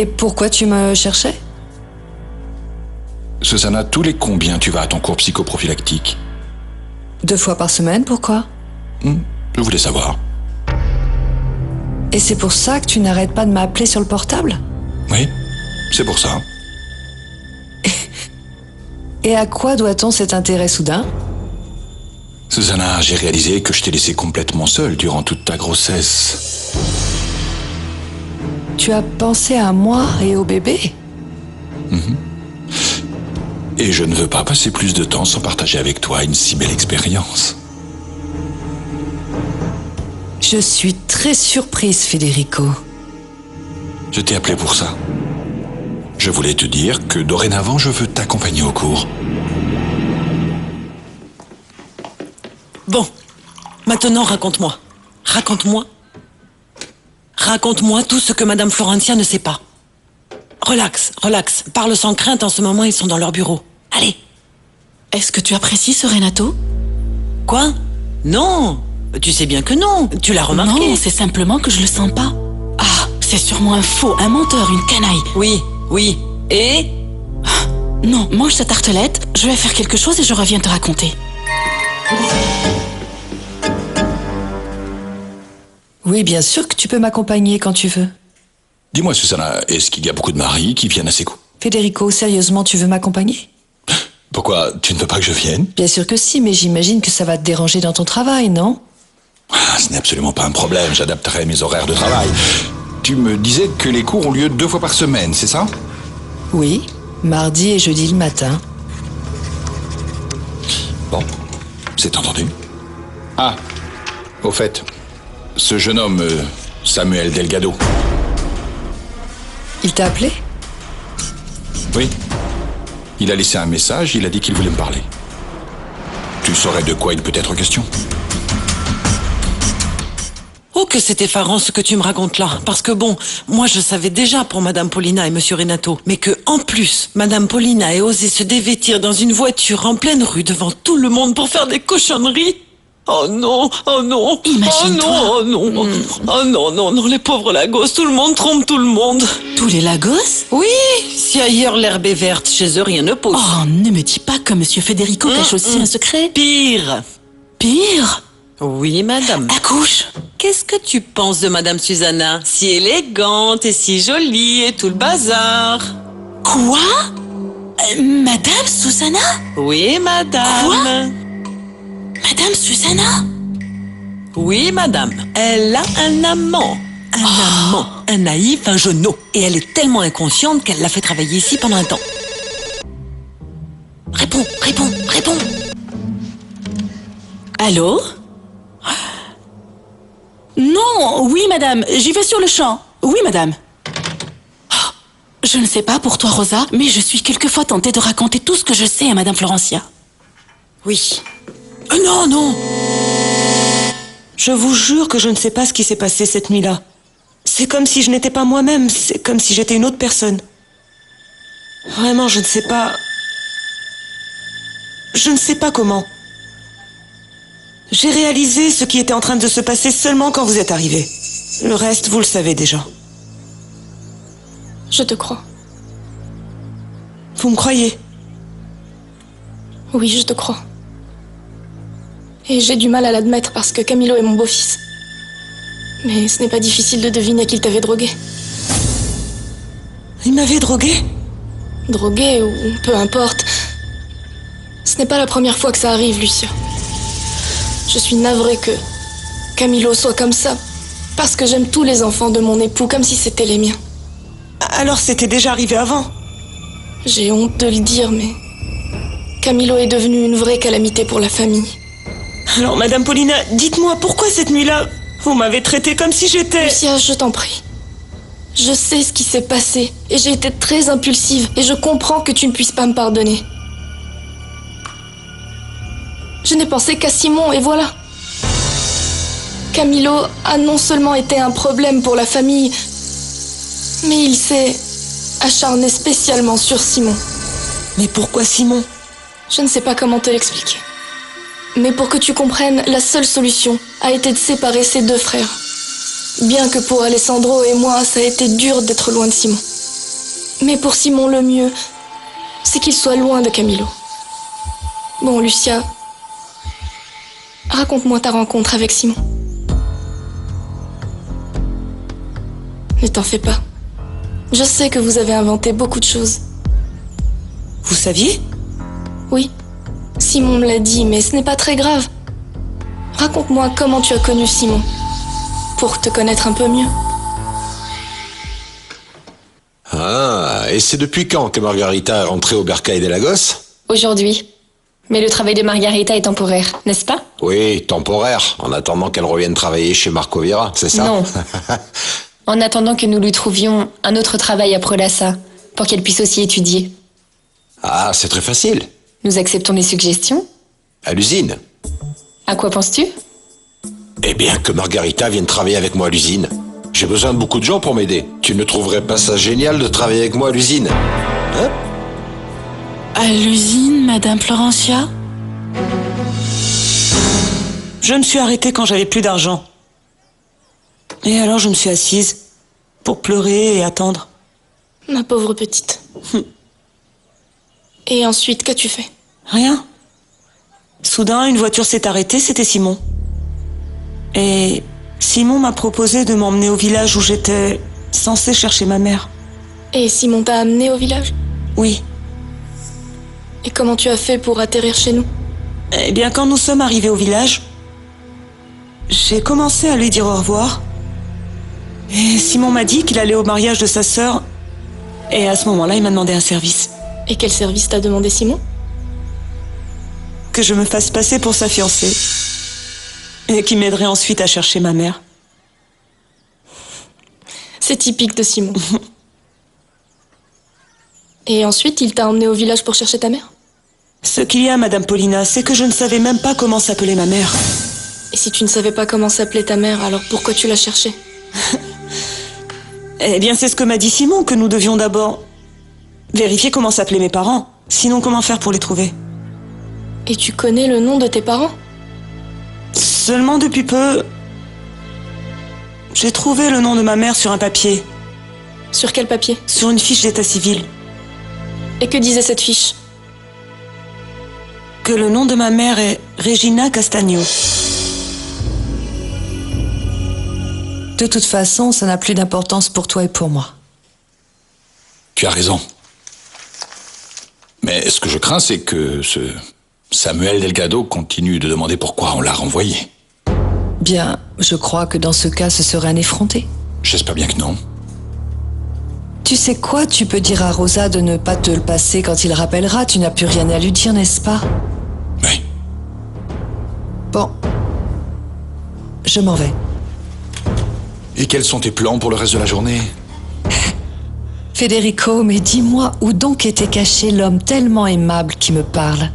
Et pourquoi tu me cherchais? Susanna, tous les combien tu vas à ton cours psychoprophylactique? 2 fois par semaine, pourquoi? Je voulais savoir. Et c'est pour ça que tu n'arrêtes pas de m'appeler sur le portable? Oui, c'est pour ça. Et à quoi doit-on cet intérêt soudain? Susanna, j'ai réalisé que je t'ai laissé complètement seule durant toute ta grossesse. Tu as pensé à moi et au bébé? Et je ne veux pas passer plus de temps sans partager avec toi une si belle expérience. Je suis très surprise, Federico. Je t'ai appelé pour ça. Je voulais te dire que dorénavant, je veux t'accompagner au cours. Bon, maintenant raconte-moi. Raconte-moi. Raconte-moi tout ce que Madame Florentia ne sait pas. Relax, relax. Parle sans crainte, en ce moment ils sont dans leur bureau. Allez. Est-ce que tu apprécies ce Renato? Quoi? Non. Tu sais bien que non. Tu l'as remarqué. Non, c'est simplement que je le sens pas. Ah, c'est sûrement un faux, un menteur, une canaille. Oui, oui. Et? Non, mange ta tartelette, je vais faire quelque chose et je reviens te raconter. Oui, bien sûr que tu peux m'accompagner quand tu veux. Dis-moi, Susanna, est-ce qu'il y a beaucoup de maris qui viennent à ces coups? Federico, sérieusement, tu veux m'accompagner? Pourquoi? Tu ne veux pas que je vienne? Bien sûr que si, mais j'imagine que ça va te déranger dans ton travail, non? Ce n'est absolument pas un problème, j'adapterai mes horaires de travail. Tu me disais que les cours ont lieu 2 fois par semaine, c'est ça? Oui, mardi et jeudi le matin. Bon, c'est entendu. Ah, au fait, ce jeune homme, Samuel Delgado. Il t'a appelé? Oui. Il a laissé un message, il a dit qu'il voulait me parler. Tu saurais de quoi il peut être question? Oh, que c'est effarant ce que tu me racontes là. Parce que bon, moi je savais déjà pour Madame Paulina et Monsieur Renato. Mais que, en plus, Madame Paulina ait osé se dévêtir dans une voiture en pleine rue devant tout le monde pour faire des cochonneries. Oh non, oh non, Imagine-toi. oh non, oh non, oh non, non, non, les pauvres Lagos, tout le monde trompe tout le monde. Tous les Lagos? Oui, si ailleurs l'herbe est verte, chez eux rien ne pousse. Oh, ne me dis pas que Monsieur Federico cache aussi un secret. Pire. Pire? Oui, madame. Accouche. Qu'est-ce que tu penses de Madame Susanna? Si élégante et si jolie et tout le bazar. Quoi? Madame Susanna? Oui, madame. Quoi? Madame Susanna? Oui, madame. Elle a un amant. Un amant. Un naïf, un genou. Et elle est tellement inconsciente qu'elle l'a fait travailler ici pendant un temps. Réponds, réponds, réponds. Allô? Non, oui madame, j'y vais sur le champ. Oui madame. Oh, je ne sais pas pour toi Rosa, mais je suis quelquefois tentée de raconter tout ce que je sais à Madame Florentia. Oui. Non, non. Je vous jure que je ne sais pas ce qui s'est passé cette nuit-là. C'est comme si je n'étais pas moi-même, c'est comme si j'étais une autre personne. Vraiment, je ne sais pas... Je ne sais pas comment. J'ai réalisé ce qui était en train de se passer seulement quand vous êtes arrivé. Le reste, vous le savez déjà. Je te crois. Vous me croyez? Oui, je te crois. Et j'ai du mal à l'admettre parce que Camilo est mon beau-fils. Mais ce n'est pas difficile de deviner qu'il t'avait drogué. Il m'avait drogué? Drogué ou peu importe. Ce n'est pas la première fois que ça arrive, Lucia. Je suis navrée que Camilo soit comme ça, parce que j'aime tous les enfants de mon époux comme si c'était les miens. Alors c'était déjà arrivé avant? J'ai honte de le dire, mais Camilo est devenu une vraie calamité pour la famille. Alors, Madame Paulina, dites-moi, pourquoi cette nuit-là, vous m'avez traité comme si j'étais... Lucia, je t'en prie. Je sais ce qui s'est passé, et j'ai été très impulsive, et je comprends que tu ne puisses pas me pardonner. Je n'ai pensé qu'à Simon, et voilà. Camilo a non seulement été un problème pour la famille, mais il s'est acharné spécialement sur Simon. Mais pourquoi Simon? Je ne sais pas comment te l'expliquer. Mais pour que tu comprennes, la seule solution a été de séparer ces deux frères. Bien que pour Alessandro et moi, ça a été dur d'être loin de Simon. Mais pour Simon, le mieux, c'est qu'il soit loin de Camilo. Bon, Lucia, raconte-moi ta rencontre avec Simon. Ne t'en fais pas. Je sais que vous avez inventé beaucoup de choses. Vous saviez? Oui, Simon me l'a dit, mais ce n'est pas très grave. Raconte-moi comment tu as connu Simon, pour te connaître un peu mieux. Ah, et c'est depuis quand que Margarita est rentrée au Bercail de Lagos? Aujourd'hui. Mais le travail de Margarita est temporaire, n'est-ce pas? Oui, temporaire, en attendant qu'elle revienne travailler chez Marco Vieira, c'est ça? Non. En attendant que nous lui trouvions un autre travail à Prolassa, pour qu'elle puisse aussi étudier. Ah, c'est très facile. Nous acceptons les suggestions. À l'usine. À quoi penses-tu? Eh bien, que Margarita vienne travailler avec moi à l'usine. J'ai besoin de beaucoup de gens pour m'aider. Tu ne trouverais pas ça génial de travailler avec moi à l'usine? Hein? À l'usine, Madame Florencia? Je me suis arrêtée quand j'avais plus d'argent. Et alors je me suis assise pour pleurer et attendre. Ma pauvre petite. Et ensuite, qu'as-tu fait? Rien. Soudain, une voiture s'est arrêtée, c'était Simon. Et Simon m'a proposé de m'emmener au village où j'étais censée chercher ma mère. Et Simon t'a amené au village? Oui. Et comment tu as fait pour atterrir chez nous? Eh bien, quand nous sommes arrivés au village, j'ai commencé à lui dire au revoir. Et Simon m'a dit qu'il allait au mariage de sa sœur. Et à ce moment-là, il m'a demandé un service. Et quel service t'a demandé Simon? Que je me fasse passer pour sa fiancée. Et qui m'aiderait ensuite à chercher ma mère. C'est typique de Simon. Et ensuite, il t'a emmené au village pour chercher ta mère? Ce qu'il y a, Madame Paulina, c'est que je ne savais même pas comment s'appelait ma mère. Et si tu ne savais pas comment s'appelait ta mère, alors pourquoi tu la cherchais? Eh bien, c'est ce que m'a dit Simon, que nous devions d'abord vérifier comment s'appelaient mes parents. Sinon, comment faire pour les trouver? Et tu connais le nom de tes parents? Seulement depuis peu, j'ai trouvé le nom de ma mère sur un papier, Sur quel papier? sur une fiche d'état civil. Et que disait cette fiche? Que le nom de ma mère est Regina Castagno. De toute façon, ça n'a plus d'importance pour toi et pour moi. Tu as raison. Mais ce que je crains, c'est que ce Samuel Delgado continue de demander pourquoi on l'a renvoyé. Bien, je crois que dans ce cas, ce serait un effronté. J'espère bien que non. Tu sais quoi, tu peux dire à Rosa de ne pas te le passer quand il rappellera, tu n'as plus rien à lui dire, n'est-ce pas? Oui. Bon. Je m'en vais. Et quels sont tes plans pour le reste de la journée? Federico, mais dis-moi où donc était caché l'homme tellement aimable qui me parle?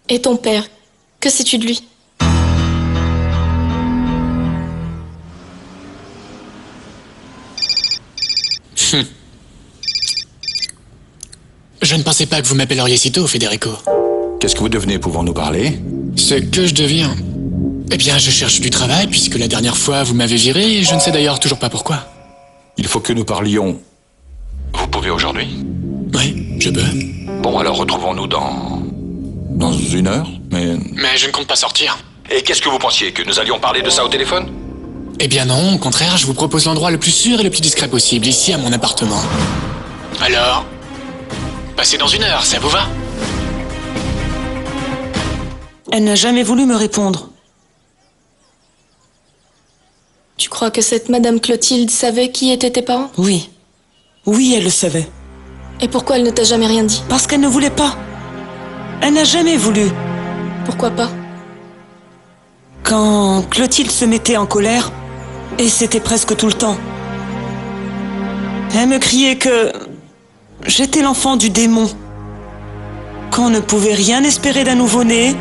Et ton père, que sais-tu de lui? Je ne pensais pas que vous m'appelleriez si tôt, Federico. Qu'est-ce que vous devenez? Pouvons-nous parler? Ce que je deviens. Eh bien, je cherche du travail, puisque la dernière fois, vous m'avez viré, et je ne sais d'ailleurs toujours pas pourquoi. Il faut que nous parlions. Vous pouvez aujourd'hui? Oui, je peux. Bon, alors retrouvons-nous dans une heure, mais... Mais je ne compte pas sortir. Et qu'est-ce que vous pensiez? Que nous allions parler de ça au téléphone? Eh bien non, au contraire, je vous propose l'endroit le plus sûr et le plus discret possible, ici à mon appartement. Alors, passez dans une heure, ça vous va? Elle n'a jamais voulu me répondre. Tu crois que cette Madame Clotilde savait qui étaient tes parents? Oui. Oui, elle le savait. Et pourquoi elle ne t'a jamais rien dit? Parce qu'elle ne voulait pas. Elle n'a jamais voulu. Pourquoi pas? Quand Clotilde se mettait en colère, et c'était presque tout le temps, elle me criait que j'étais l'enfant du démon, qu'on ne pouvait rien espérer d'un nouveau-né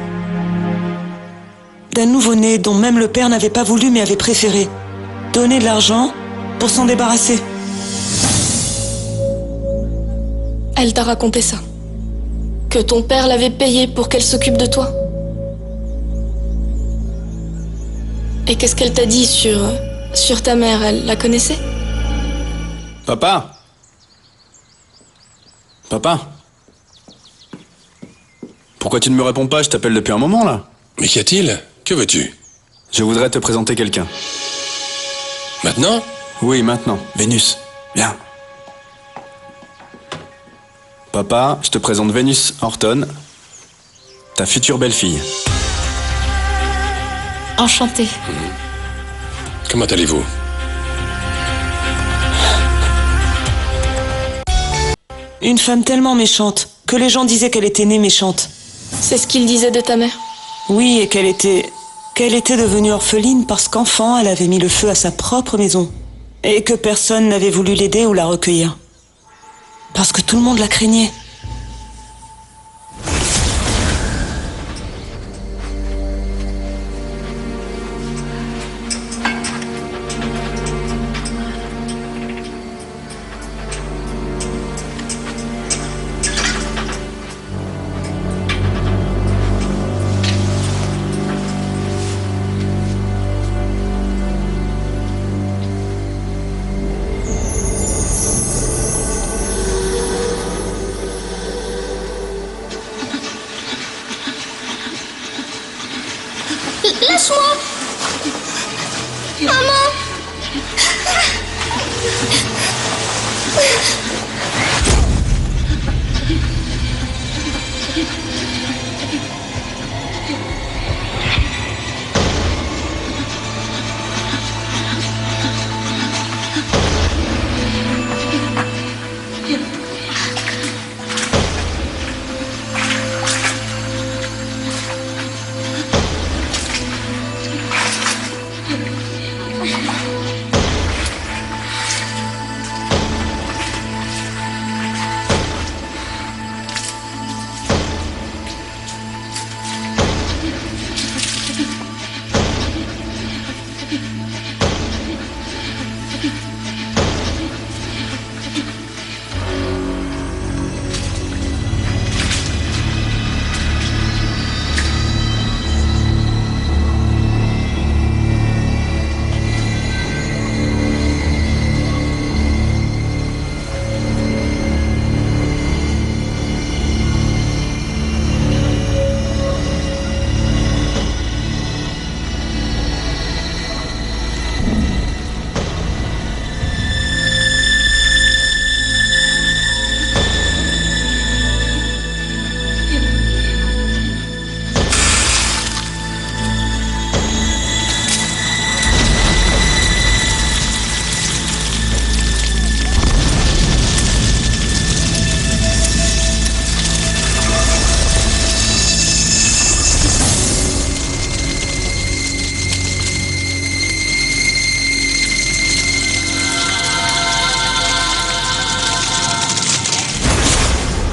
dont même le père n'avait pas voulu mais avait préféré donner de l'argent pour s'en débarrasser. Elle t'a raconté ça. Que ton père l'avait payé pour qu'elle s'occupe de toi. Et qu'est-ce qu'elle t'a dit sur ta mère? Elle la connaissait? Papa? Papa? Pourquoi tu ne me réponds pas? Je t'appelle depuis un moment, là. Mais qu'y a-t-il? Que veux-tu? Je voudrais te présenter quelqu'un. Maintenant? Oui, maintenant. Vénus, viens. Papa, je te présente Vénus Horton, ta future belle-fille. Enchantée. Comment allez-vous? Une femme tellement méchante que les gens disaient qu'elle était née méchante. C'est ce qu'il disait de ta mère? Oui, et qu'elle était devenue orpheline parce qu'enfant, elle avait mis le feu à sa propre maison. Et que personne n'avait voulu l'aider ou la recueillir. Parce que tout le monde la craignait. Lâche-moi! Maman!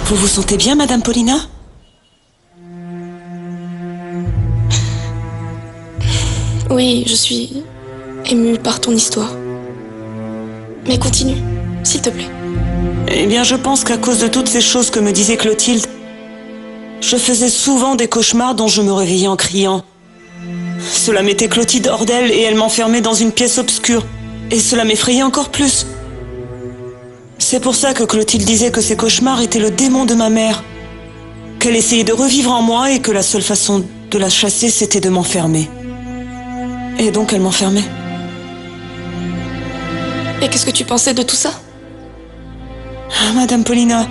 Vous vous sentez bien, Madame Paulina? Oui, je suis émue par ton histoire. Mais continue, s'il te plaît. Eh bien, je pense qu'à cause de toutes ces choses que me disait Clotilde, je faisais souvent des cauchemars dont je me réveillais en criant. Cela mettait Clotilde hors d'elle et elle m'enfermait dans une pièce obscure. Et cela m'effrayait encore plus. C'est pour ça que Clotilde disait que ces cauchemars étaient le démon de ma mère. Qu'elle essayait de revivre en moi et que la seule façon de la chasser, c'était de m'enfermer. Et donc elle m'enfermait. Et qu'est-ce que tu pensais de tout ça? Ah, Madame Paulina,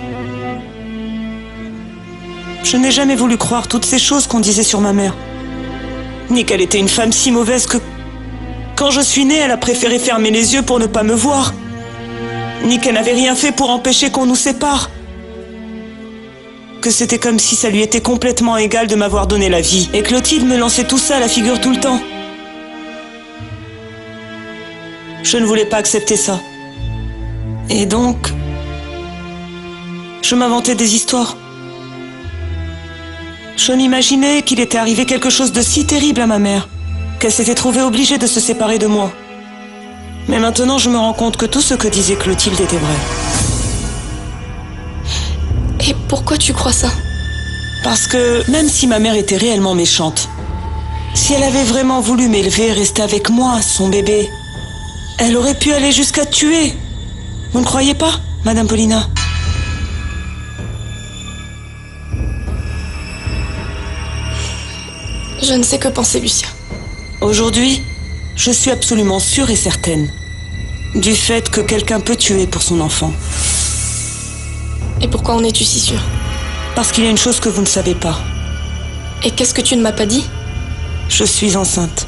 je n'ai jamais voulu croire toutes ces choses qu'on disait sur ma mère. Ni qu'elle était une femme si mauvaise que... Quand je suis née, elle a préféré fermer les yeux pour ne pas me voir. Ni qu'elle n'avait rien fait pour empêcher qu'on nous sépare. Que c'était comme si ça lui était complètement égal de m'avoir donné la vie. Et Clotilde me lançait tout ça à la figure tout le temps. Je ne voulais pas accepter ça. Et donc... je m'inventais des histoires. Je m'imaginais qu'il était arrivé quelque chose de si terrible à ma mère, qu'elle s'était trouvée obligée de se séparer de moi. Mais maintenant, je me rends compte que tout ce que disait Clotilde était vrai. Pourquoi tu crois ça? Parce que même si ma mère était réellement méchante, si elle avait vraiment voulu m'élever et rester avec moi, son bébé, elle aurait pu aller jusqu'à te tuer. Vous ne croyez pas, Madame Paulina? Je ne sais que penser, Lucia. Aujourd'hui, je suis absolument sûre et certaine du fait que quelqu'un peut tuer pour son enfant. Et pourquoi en es-tu si sûre? Parce qu'il y a une chose que vous ne savez pas. Et qu'est-ce que tu ne m'as pas dit? Je suis enceinte.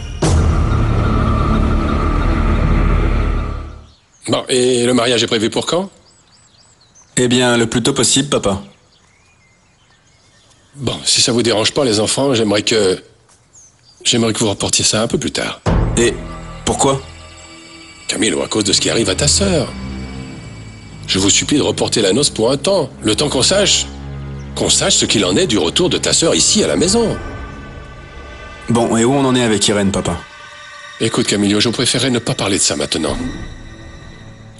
Bon, et le mariage est prévu pour quand? Eh bien, le plus tôt possible, papa. Bon, si ça vous dérange pas, les enfants, j'aimerais que vous reportiez ça un peu plus tard. Et pourquoi? Camilo, à cause de ce qui arrive à ta sœur. Je vous supplie de reporter la noce pour un temps, le temps qu'on sache ce qu'il en est du retour de ta sœur ici à la maison. Bon, et où on en est avec Irène, papa? Écoute, Camilo, je préférerais ne pas parler de ça maintenant.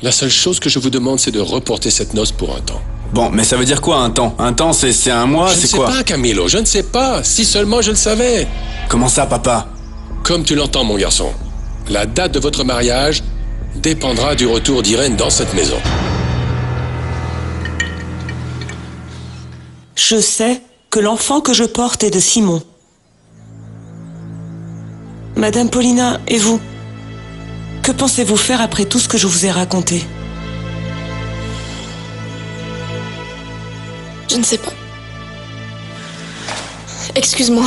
La seule chose que je vous demande, c'est de reporter cette noce pour un temps. Bon, mais ça veut dire quoi, un temps? Un temps, c'est un mois, c'est quoi? Je ne sais pas, Camilo, je ne sais pas. Si seulement je le savais. Comment ça, papa? Comme tu l'entends, mon garçon. La date de votre mariage dépendra du retour d'Irène dans cette maison. Je sais que l'enfant que je porte est de Simon. Madame Paulina, et vous? Que pensez-vous faire après tout ce que je vous ai raconté? Je ne sais pas. Excuse-moi.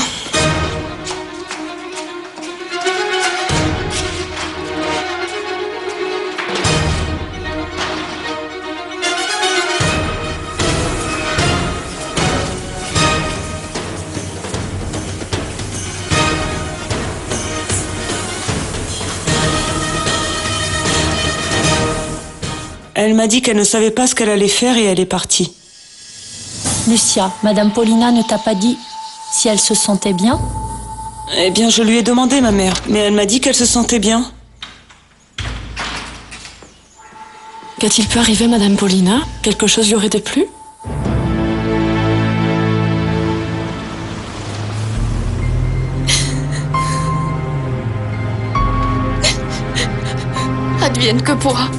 Elle m'a dit qu'elle ne savait pas ce qu'elle allait faire et elle est partie. Lucia, Madame Paulina ne t'a pas dit si elle se sentait bien? Eh bien, je lui ai demandé, ma mère, mais elle m'a dit qu'elle se sentait bien. Qu'a-t-il pu arriver, Madame Paulina? Quelque chose lui aurait déplu? Advienne que pourra.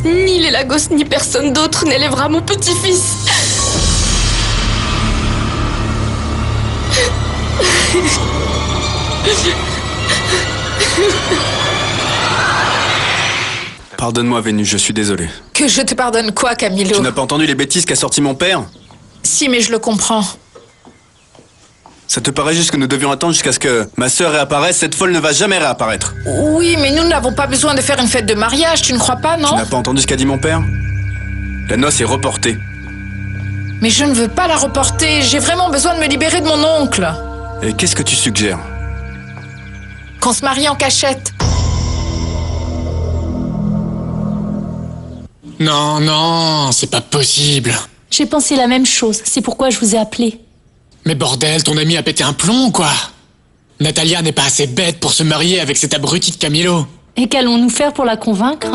Ni les Lagos, ni personne d'autre n'élèvera mon petit-fils. Pardonne-moi, Vénus, je suis désolé. Que je te pardonne quoi, Camilo? Tu n'as pas entendu les bêtises qu'a sorti mon père? Si, mais je le comprends. Ça te paraît juste que nous devions attendre jusqu'à ce que ma sœur réapparaisse? Cette folle ne va jamais réapparaître. Oui, mais nous n'avons pas besoin de faire une fête de mariage, tu ne crois pas, non? Tu n'as pas entendu ce qu'a dit mon père? La noce est reportée. Mais je ne veux pas la reporter, j'ai vraiment besoin de me libérer de mon oncle. Et qu'est-ce que tu suggères? Qu'on se marie en cachette. Non, non, c'est pas possible. J'ai pensé la même chose, c'est pourquoi je vous ai appelé. Mais bordel, ton ami a pété un plomb, quoi. Natalia n'est pas assez bête pour se marier avec cet abruti de Camilo. Et qu'allons-nous faire pour la convaincre?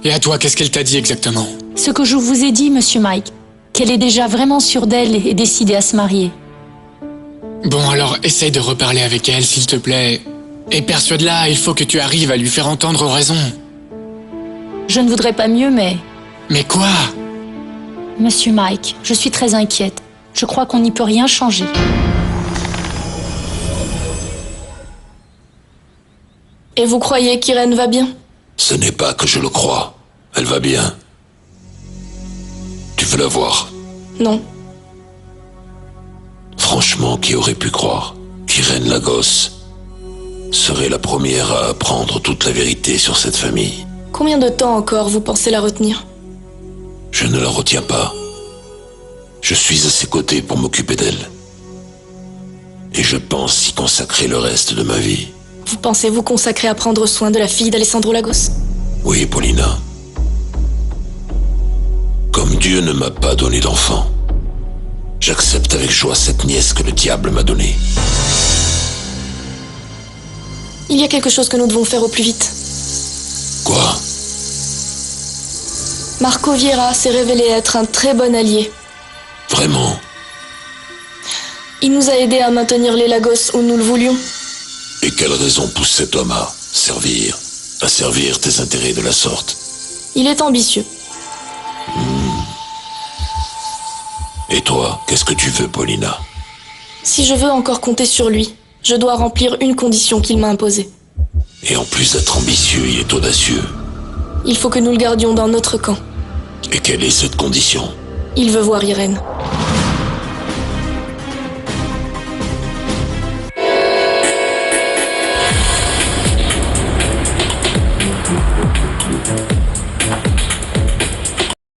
Et à toi, qu'est-ce qu'elle t'a dit exactement? Ce que je vous ai dit, Monsieur Mike, qu'elle est déjà vraiment sûre d'elle et décidée à se marier. Bon, alors essaye de reparler avec elle, s'il te plaît. Et persuade-la, il faut que tu arrives à lui faire entendre raison. Je ne voudrais pas mieux, mais... Mais quoi? Monsieur Mike, je suis très inquiète. Je crois qu'on n'y peut rien changer. Et vous croyez qu'Irène va bien? Ce n'est pas que je le crois. Elle va bien. Tu veux la voir? Non. Franchement, qui aurait pu croire qu'Irène Lagos serait la première à apprendre toute la vérité sur cette famille? Combien de temps encore vous pensez la retenir? Je ne la retiens pas. Je suis à ses côtés pour m'occuper d'elle. Et je pense y consacrer le reste de ma vie. Vous pensez vous consacrer à prendre soin de la fille d'Alessandro Lagos? Oui, Paulina. Comme Dieu ne m'a pas donné d'enfant, j'accepte avec joie cette nièce que le diable m'a donnée. Il y a quelque chose que nous devons faire au plus vite. Quoi? Marco Vieira s'est révélé être un très bon allié. Vraiment? Il nous a aidés à maintenir les Lagos où nous le voulions. Et quelle raison pousse cet homme à servir tes intérêts de la sorte? Il est ambitieux. Et toi, qu'est-ce que tu veux, Paulina? Si je veux encore compter sur lui, je dois remplir une condition qu'il m'a imposée. Et en plus d'être ambitieux, il est audacieux. Il faut que nous le gardions dans notre camp. Et quelle est cette condition? Il veut voir Irène.